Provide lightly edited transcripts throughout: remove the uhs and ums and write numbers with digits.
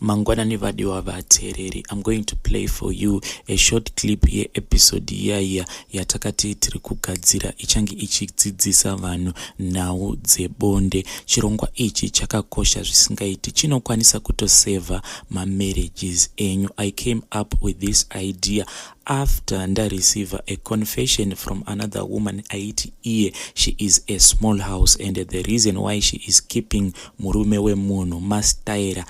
Mangwanani vadiwa vatereri. I'm going to play for you a short clip ye episode iya yatakati tiri kugadzira ichange ichidzidzisa vanhu nhau dzebonde. Chirongwa ichi chakakosha zvisingaiti, chinokwanisa kutoseva marriages enyu. I came up with this idea after nda receive a confession from another woman aiti iye she is a small house and the reason why she is keeping murume wemunhu mastaira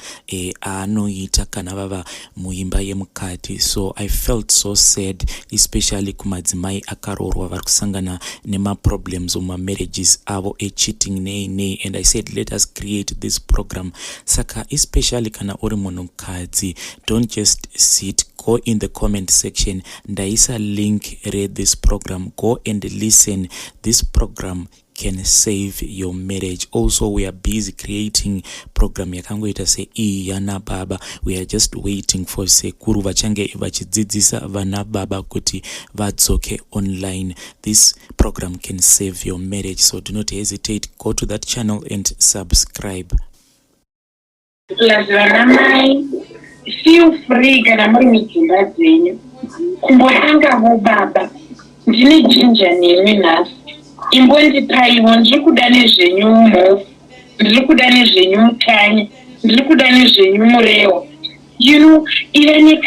anoita kana vava muimba yemukati. So I felt so sad, especially kumadzimai akarorwa vari kusangana nema problems muma marriages avo cheating nei, and I said let us create this program. Saka especially kana uri munhukadzi, don't just sit, go in the comment section, ndaisa link, read this program, go and listen. This program can save your marriage. Also, we are busy creating program yakangoita se yana baba. We are just waiting for sekuru vachange vachidzidzisa vana baba kuti vadzoke online. This program can save your marriage, so do not hesitate, go to that channel and subscribe. Feel free kana muri mudzimba dzenyu kumbotangawo baba, ndine jinja nemi nhasi, imbondipaiwo, ndiri kuda nezvenyu mhofu, ndiri kuda nezvenyu mukanya, ndiri kuda nezvenyu murewa. You know, ive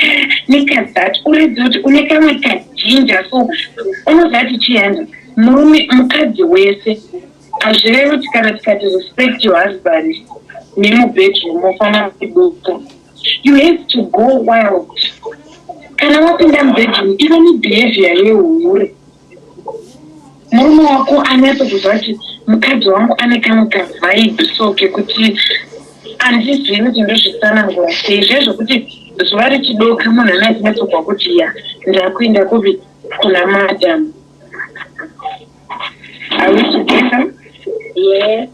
nekazati uridzi kuti une kamwe kajinja, so unozati chienda murume mukadzi wese hazvirevi kuti kana tikati respect your husband nemubedroom mofana kuduka. You have to go wild. Kana wapinda mubedroom, even behavior yehure, murume wako anatso kuzati mukadzi wangu ane kamwe kavibe so kekuti handizvii kuti ndozvisanangura sei zvezvo kuti zuva richidoka munhu anatinatsokuwa kuti ya ndakuenda kuvi kuna madam. Are we together? Yeah.